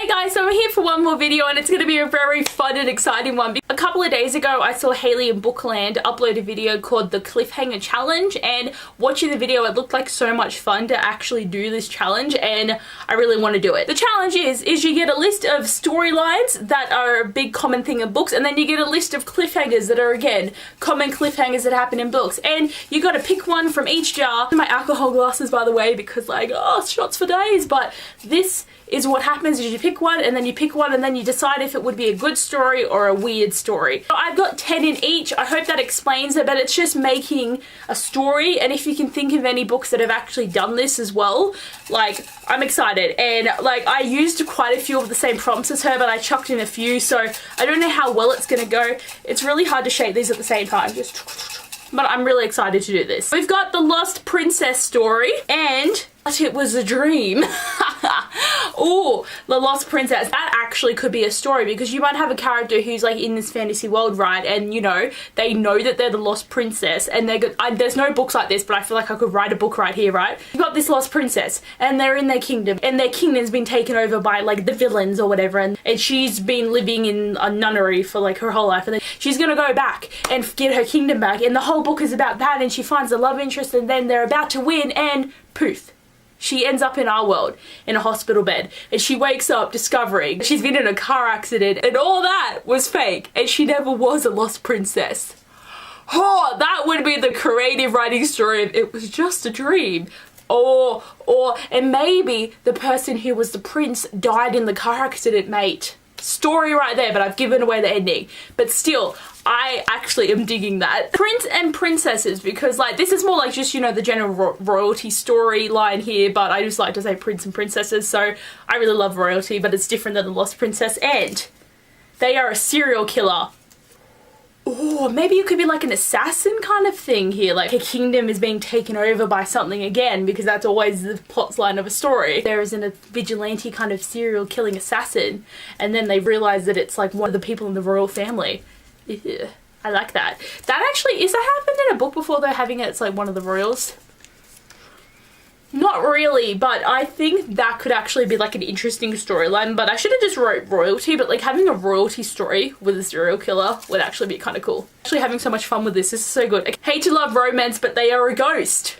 Hey guys, so I'm here for one more video and it's going to be a very fun and exciting one. A couple of days ago I saw Hailey and Bookland upload a video called the Cliffhanger Challenge, and watching the video it looked like so much fun to actually do this challenge and I really want to do it. The challenge is you get a list of storylines that are a big common thing in books, and then you get a list of cliffhangers that are again common cliffhangers that happen in books, and you got to pick one from each jar. My alcohol glasses, by the way, because like, oh, shots for days, but this is what happens is you pick one and then you pick one and then you decide if it would be a good story or a weird story. So I've got 10 in each. I hope that explains it, but it's just making a story, and if you can think of any books that have actually done this as well, like, I'm excited. And like, I used quite a few of the same prompts as her, but I chucked in a few, so I don't know how well it's gonna go. It's really hard to shape these at the same time, but I'm really excited to do this. We've got the Lost Princess story and But It Was a Dream. Oh, the Lost Princess. That actually could be a story, because you might have a character who's like in this fantasy world, right? And you know, they know that they're the Lost Princess and they're good. There's no books like this, but I feel like I could write a book right here, right? You've got this Lost Princess and they're in their kingdom, and their kingdom's been taken over by like the villains or whatever, and she's been living in a nunnery for like her whole life, and then she's gonna go back and get her kingdom back, and the whole book is about that, and she finds a love interest, and then they're about to win and poof. She ends up in our world, in a hospital bed, and she wakes up discovering she's been in a car accident and all that was fake and she never was a lost princess. Oh, that would be the creative writing story if it was just a dream. And maybe the person who was the prince died in the car accident, mate. Story right there, but I've given away the ending. But still, I actually am digging that. Prince and princesses, because like this is more like just, you know, the general royalty storyline here, but I just like to say prince and princesses, so I really love royalty, but it's different than the Lost Princess, and they are a serial killer. Oh, maybe it could be like an assassin kind of thing here, like a kingdom is being taken over by something again, because that's always the plot line of a story. There isn't a vigilante kind of serial killing assassin, and then they realize that it's like one of the people in the royal family. Ew, I like that. That actually, is that happened in a book before though, having it's like one of the royals? Not really, but I think that could actually be like an interesting storyline, but I should have just wrote royalty, but like having a royalty story with a serial killer would actually be kind of cool. Actually having so much fun with this. This is so good. I hate to love romance, but they are a ghost.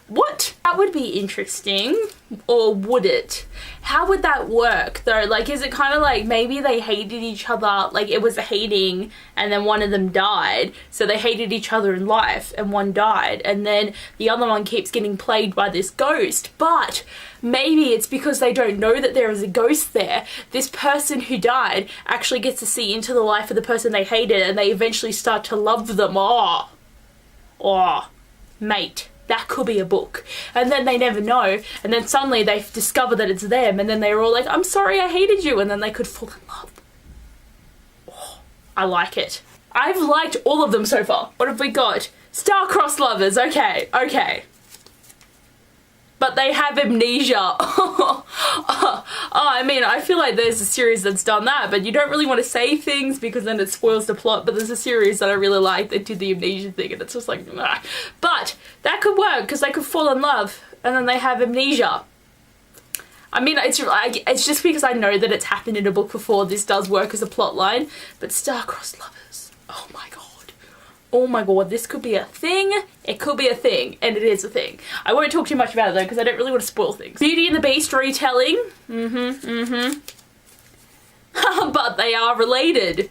What? That would be interesting. Or would it? How would that work though? Like, is it kind of like maybe they hated each other, like it was a hating and then one of them died, so they hated each other in life and one died, and then the other one keeps getting plagued by this ghost, but maybe it's because they don't know that there is a ghost there. This person who died actually gets to see into the life of the person they hated, and they eventually start to love them. Oh, mate. That could be a book. And then they never know, and then suddenly they discover that it's them, and then they're all like, I'm sorry I hated you, and then they could fall in love. Oh, I like it. I've liked all of them so far. What have we got? Starcrossed Lovers. Okay. But they have amnesia. I mean, I feel like there's a series that's done that, but you don't really want to say things because then it spoils the plot. But there's a series that I really like that did the amnesia thing, and it's just like, nah. But that could work because they could fall in love and then they have amnesia. I mean, it's just because I know that it's happened in a book before. This does work as a plot line, but Starcrossed Lovers. Oh my god. Oh my god, this could be a thing. It could be a thing, and it is a thing. I won't talk too much about it though, because I don't really want to spoil things. Beauty and the Beast retelling. But they are related.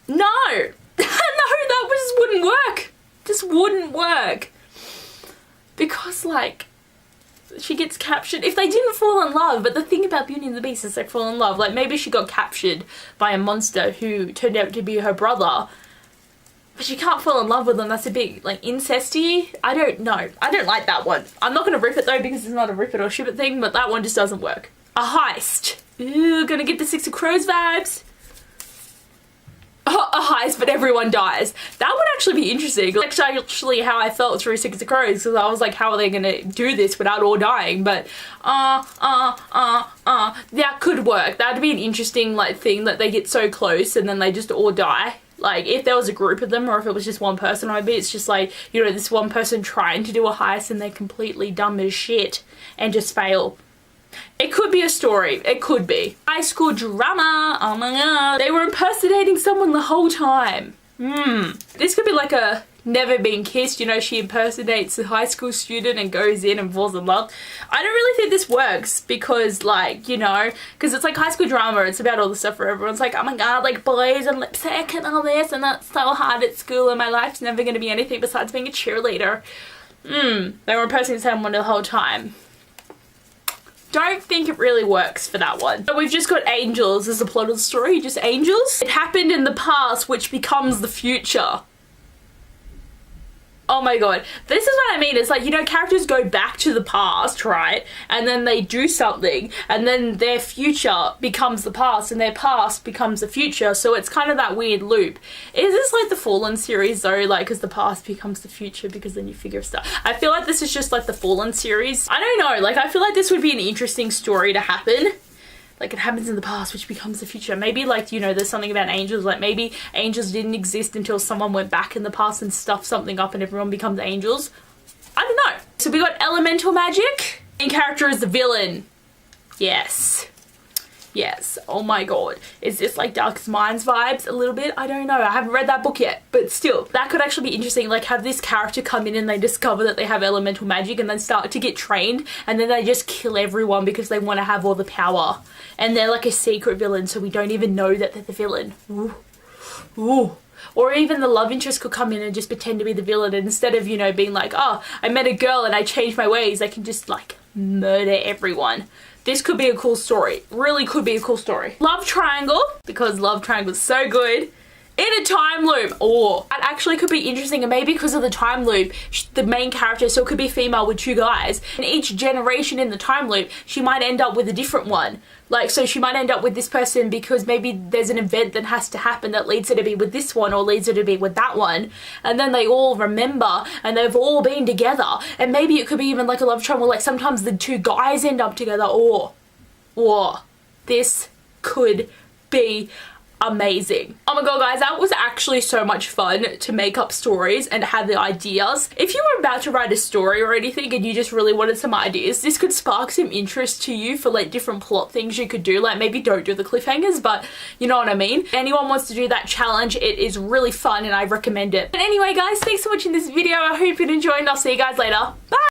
No! No, that just wouldn't work. Just wouldn't work. Because, like, she gets captured. If they didn't fall in love, but the thing about Beauty and the Beast is they fall in love. Like, maybe she got captured by a monster who turned out to be her brother. But you can't fall in love with them. That's a bit, like, incesty. I don't know. I don't like that one. I'm not going to rip it, though, because it's not a rip it or ship it thing, but that one just doesn't work. A heist. Ooh, gonna get the Six of Crows vibes. Oh, a heist, but everyone dies. That would actually be interesting. That's actually how I felt through Six of Crows, because I was like, how are they gonna do this without all dying? But, that could work. That'd be an interesting, like, thing that they get so close and then they just all die. Like, if there was a group of them, or if it was just one person, maybe it's just like, you know, this one person trying to do a heist and they're completely dumb as shit and just fail. It could be a story. It could be. High school drama. Oh my god. They were impersonating someone the whole time. This could be like a Never Been Kissed. You know, she impersonates a high school student and goes in and falls in love. I don't really think this works because, like, you know, because it's like high school drama. It's about all the stuff where everyone's like, oh my god, like boys and lipstick and all this, and that's so hard at school and my life's never going to be anything besides being a cheerleader. They were impersonating someone the whole time. Don't think it really works for that one. So we've just got angels as the plot of the story, just angels. It happened in the past, which becomes the future. Oh my god, this is what I mean. It's like, you know, characters go back to the past, right? And then they do something, and then their future becomes the past, and their past becomes the future. So it's kind of that weird loop. Is this like the Fallen series though? Like, because the past becomes the future, because then you figure stuff. I feel like this is just like the Fallen series. I don't know, like I feel like this would be an interesting story to happen. Like, it happens in the past, which becomes the future. Maybe, like, you know, there's something about angels. Like, maybe angels didn't exist until someone went back in the past and stuffed something up and everyone becomes angels. I don't know. So we got elemental magic. Main character is the villain. Yes. Yes. Oh my god. Is this like Darkest Minds vibes a little bit? I don't know. I haven't read that book yet, but still, that could actually be interesting. Like, have this character come in and they discover that they have elemental magic and then start to get trained, and then they just kill everyone because they want to have all the power. And they're like a secret villain, so we don't even know that they're the villain. Ooh. Ooh. Or even the love interest could come in and just pretend to be the villain, and instead of, you know, being like, oh, I met a girl and I changed my ways, they can just like murder everyone. This could be a cool story. Really could be a cool story. Love triangle, because love triangle is so good. In a time loop. Oh, that actually could be interesting. And maybe because of the time loop, the main character, so it could be female with two guys. And each generation in the time loop, she might end up with a different one. Like, so she might end up with this person because maybe there's an event that has to happen that leads her to be with this one or leads her to be with that one. And then they all remember and they've all been together. And maybe it could be even like a love triangle. Like sometimes the two guys end up together. Or this could be amazing. Oh my god, guys, that was actually so much fun to make up stories and have the ideas. If you were about to write a story or anything and you just really wanted some ideas, this could spark some interest to you for like different plot things you could do. Like maybe don't do the cliffhangers, but you know what I mean. If anyone wants to do that challenge, it is really fun and I recommend it. But anyway, guys, thanks for watching this video. I hope you enjoyed and I'll see you guys later. Bye!